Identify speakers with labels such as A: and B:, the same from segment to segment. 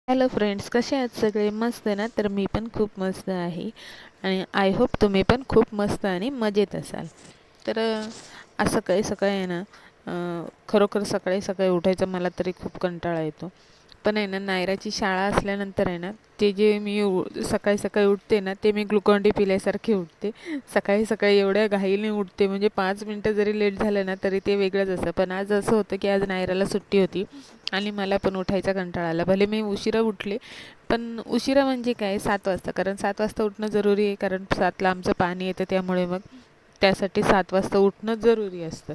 A: Hello friends, कसे आहेत सगळे? मस्त ना? तर मी पण खूप मस्त आहे आणि आय होप तुम्ही पण खूप मस्त आणि मजेत असाल. तर आज सकाळी सकाळी आहे ना, खरोखर सकाळी सकाळी उठायचा मला तरी खूप कंटाळा येतो. पण आहे ना, नायराची शाळा असल्यानंतर आहे ना, ते जे मी सकाळी सकाळी उठते ना, ते मी ग्लुकॉन डी पिल्यासारखी उठते. सकाळी सकाळी एवढ्या घाईने उठते, म्हणजे 5 मिनटं जरी लेट झालं ना तरी ते वेगळंच असतं. पण आज असं होतं की आज नायराला सुट्टी होती आणि मला पण उठायचा कंटाळा आला. भले मी उशिरा उठले, पण उशिरा म्हणजे काय, 7 वाजता. कारण 7 वाजता उठणं जरुरी आहे, कारण 7ला आमचं पाणी येतं, त्यामुळे मग त्यासाठी 7 वाजता उठणं जरुरी असतं.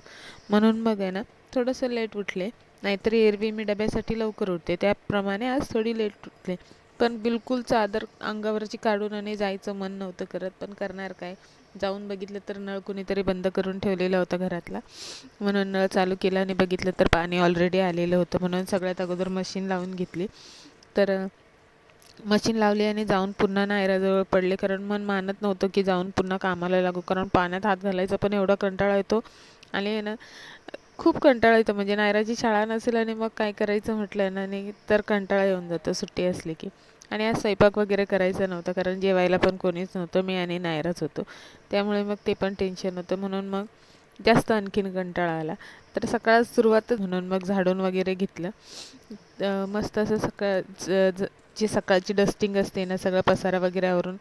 A: म्हणून मग आहे ना, थोडंसं लेट उठले. नाहीतरी एरवी मी डब्यासाठी लवकर उठते, त्याप्रमाणे आज थोडी लेट उठले. पण बिलकुल चादर अंगावरची काढून आणि जायचं मन नव्हतं करत, पण करणार काय. जाऊन बघितलं तर नळ कुणीतरी बंद करून ठेवलेला होता घरातला. म्हणून नळ चालू केला आणि बघितलं तर पाणी ऑलरेडी आलेलं होतं. म्हणून सगळ्यात अगोदर मशीन लावून घेतली. तर मशीन लावली आणि जाऊन पुन्हा नायराजवळ पडले, कारण मन मानत नव्हतं की जाऊन पुन्हा कामाला लागू. कारण पाण्यात हात घालायचा पण एवढा कंटाळा येतो आणि आहे ना, खूप कंटाळा येतो. म्हणजे नायराची शाळा नसेल आणि मग काय करायचं म्हटलं ना, आणि तर कंटाळा येऊन जातो सुट्टी असली की. आणि आज स्वयंपाक वगैरे करायचा नव्हता, कारण जेवायला पण कोणीच नव्हतं, मी आणि नायराच होतो. त्यामुळे मग ते पण टेन्शन होतं, म्हणून मग जास्त आणखीन कंटाळा आला. तर सकाळ सुरुवातच म्हणून मग झाडून वगैरे घेतलं. मस्त असं जी सकाळची डस्टिंग असते ना, सगळा पसारा वगैरे आवरून,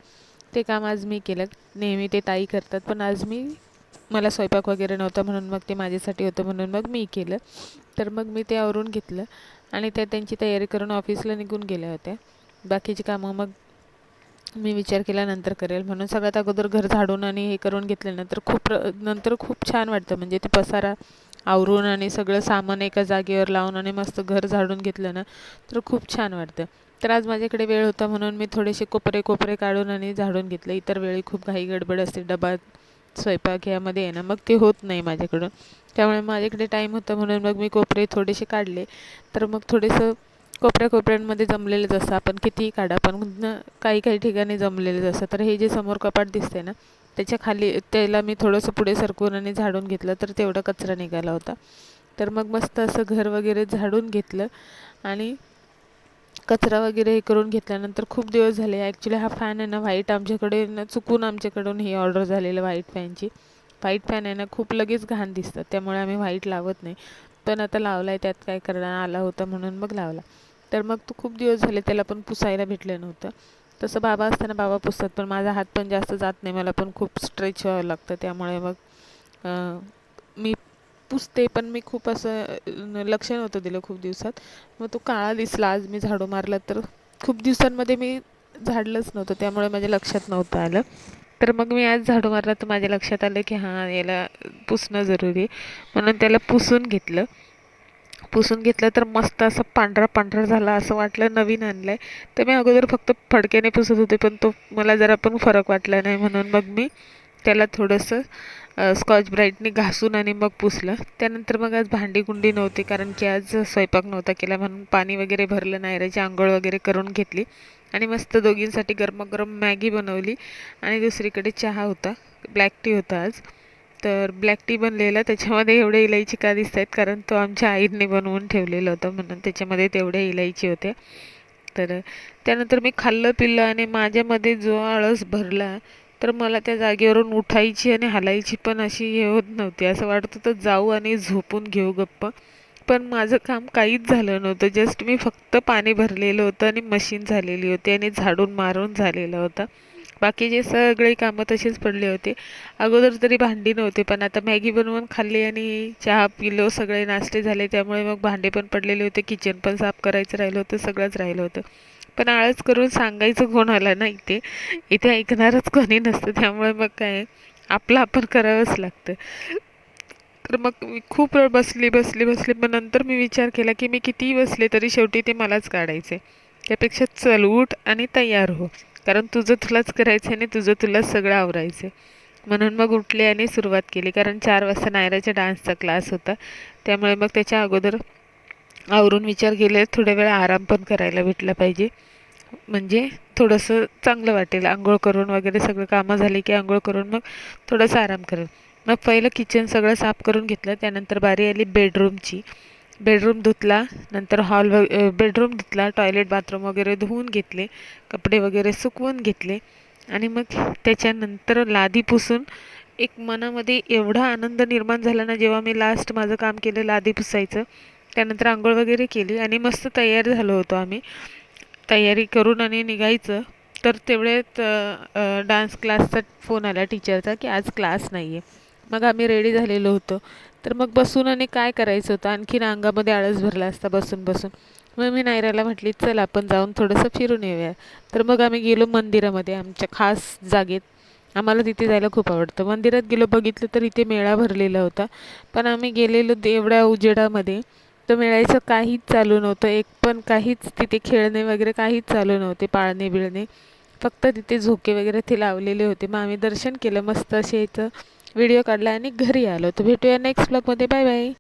A: ते काम आज मी केलं. नेहमी ते ताई करतात, पण आज मला स्वयंपाक वगैरे नव्हता, म्हणून मग ते माझ्यासाठी होतं, म्हणून मग मी केलं. तर मग मी ते आवरून घेतलं आणि त्या त्यांची तयारी करून ऑफिसला निघून गेल्या होत्या. बाकीची कामं मग मी विचार केला नंतर करेल, म्हणून सगळ्यात अगोदर घर झाडून आणि हे करून घेतल्यानंतर नंतर खूप छान वाटतं. म्हणजे ते पसारा आवरून आणि सगळं सामान एका जागेवर लावून आणि मस्त घर झाडून घेतलं ना, तर खूप छान वाटतं. तर आज माझ्याकडे वेळ होता, म्हणून मी थोडेसे कोपरे कोपरे काढून आणि झाडून घेतले. इतर वेळी खूप घाई गडबड असते, डबा स्वयंपाक ह्यामध्ये आहे ना, मग ते होत नाही माझ्याकडून. त्यामुळे माझ्याकडे टाईम होता, म्हणून मग मी कोपरे थोडेसे काढले. तर मग थोडेसं कोपऱ्या-कोपऱ्यांमध्ये जमलेलंच असतं, आपण कितीही काढा, पण काही काही ठिकाणी जमलेलंच असतं. तर हे जे समोर कपाट दिसते ना, त्याच्या खाली त्याला मी थोडंसं पुढे सरकवून आणि झाडून घेतलं, तर तेवढा कचरा निघाला होता. तर मग मस्त असं घर वगैरे झाडून घेतलं आणि कचरा वगैरे हे करून घेतल्यानंतर खूप दिवस झाले. ॲक्च्युली हा फॅन आहे ना, व्हाईट आमच्याकडे ना, चुकून आमच्याकडून ही ऑर्डर झालेलं व्हाईट फॅनची. व्हाईट फॅन आहे ना, खूप लगेच घाण दिसतात, त्यामुळे आम्ही व्हाईट लावत नाही. पण आता लावला आहे, त्यात काय करणार, आला होता म्हणून मग लावला. तर मग तो खूप दिवस झाले, त्याला पण पुसायला भेटलं नव्हतं. तसं बाबा असताना बाबा पुसतात, पण माझा हात पण जास्त जात नाही, मला पण खूप स्ट्रेच व्हावं लागतं. त्यामुळे मग मी पुसते, पण मी खूप असं लक्ष नव्हतं दिलं खूप दिवसात. मग तो काळा दिसला, आज मी झाडू मारला तर खूप दिवसांमध्ये मी झाडलंच नव्हतं, त्यामुळे माझ्या लक्षात नव्हतं आलं. तर मग मी आज झाडू मारला तर माझ्या लक्षात आलं की हां, याला पुसणं जरुरी आहे. म्हणून त्याला पुसून घेतलं. पुसून घेतलं तर मस्त असं पांढरा पांढरा झाला, असं वाटलं नवीन आणलं आहे. तर मी अगोदर फक्त फडक्याने पुसत होते, पण तो मला जरा पण फरक वाटला नाही, म्हणून मग मी त्याला थोडंसं स्कॉच ब्राईटने घासून आणि मग पुसलं. त्यानंतर मग आज भांडी-कुंडी नव्हती, कारण की आज स्वयंपाक नव्हता केला, म्हणून पाणी वगैरे भरलं, नायराची अंघोळ वगैरे करून घेतली आणि मस्त दोघींसाठी गरमागरम मॅगी बनवली आणि दुसरीकडे चहा होता, ब्लॅक टी होता आज. तर ब्लॅक टी बनलेला, त्याच्यामध्ये एवढे इलायची का दिसत आहेत, कारण तो आमच्या आईने बनवून ठेवलेला होता, म्हणून त्याच्यामध्ये तेवढ्या इलायची होत्या. तर त्यानंतर मी खाल्लं पिल्लं आणि माझ्यामध्ये जो आळस भरला, तर मला त्या जागेवरून उठायची आणि हालायची पण अशी हे होत नव्हती. असं वाटत होतं जाऊ आणि झोपून घेऊ गप्प. पण माझं काम काहीच झालं नव्हतं. जस्ट मी फक्त पाणी भरलेलं होतं आणि मशीन झालेली होती आणि झाडून मारून झालेलं होतं. बाकीचे सगळे कामं तसेच पडले होते. अगोदर तरी भांडी नव्हते, पण आता मॅगी बनवून खाल्ली आणि चहा पिलो, सगळे नाश्ते झाले, त्यामुळे मग भांडे पण पडलेले होते, किचन पण साफ करायचं राहिलं होतं, सगळंच राहिलं होतं. पण आळस करून सांगायचं कोणाला ना, इथे इथे ऐकणारच कोणी नसतं, त्यामुळे मग काय आपलं आपण करावंच लागतं. तर मग मी खूप वेळ बसली, पण नंतर मी विचार केला की मी कितीही बसले तरी शेवटी ते मलाच काढायचे. त्यापेक्षा चल उठ आणि तयार हो, कारण तुझं तुलाच करायचं आणि तुझं तुलाच सगळं आवरायचं. म्हणून मग उठले आणि सुरुवात केली, कारण 4 वाजता नायराच्या डान्सचा क्लास होता, त्यामुळे मग त्याच्या अगोदर आवरून विचार केले थोड्या वेळ आराम पण करायला भेटला पाहिजे, म्हणजे थोडंसं चांगलं वाटेल. अंघोळ करून वगैरे सगळं कामं झाली की अंघोळ करून मग थोडंसं आराम करेल. मग पहिलं किचन सगळं साफ करून घेतलं, त्यानंतर बारी आली बेडरूमची. बेडरूम धुतला, नंतर बेडरूम धुतला, टॉयलेट बाथरूम वगैरे धुवून घेतले, कपडे वगैरे सुकवून घेतले आणि मग त्याच्यानंतर लादी पुसून एक मनामध्ये एवढा आनंद निर्माण झाला ना, जेव्हा मी लास्ट माझं काम केलं लादी पुसायचं. त्यानंतर आंघोळ वगैरे केली आणि मस्त तयार झालो होतो आम्ही. तयारी करून आणि निघायचं, तर तेवढ्यात डान्स क्लासचा फोन आला टीचरचा की आज क्लास नाही आहे. मग आम्ही रेडी झालेलो होतो. तर मग बसून आणि काय करायचं होतं, आणखीन अंगामध्ये आळस भरला असता बसून बसून. मग मी नायराला म्हटली चल आपण जाऊन थोडंसं फिरून येऊया. तर मग आम्ही गेलो मंदिरामध्ये, आमच्या खास जागेत. आम्हाला तिथे जायला खूप आवडतं. मंदिरात गेलो, बघितलं तर इथे मेळा भरलेला होता. पण आम्ही गेलेलो एवढ्या उजेडामध्ये, तर मेळ्याचं काहीच चालू नव्हतं. एक पण काहीच तिथे खेळणे वगैरे काहीच चालू नव्हते, पाळणे बिळणे. फक्त तिथे झोके वगैरे ते लावलेले होते. मग आम्ही दर्शन केलं मस्त असे, इथं व्हिडिओ काढला आणि घरी आलो. तर भेटूया नेक्स्ट ब्लॉगमध्ये. Bye bye.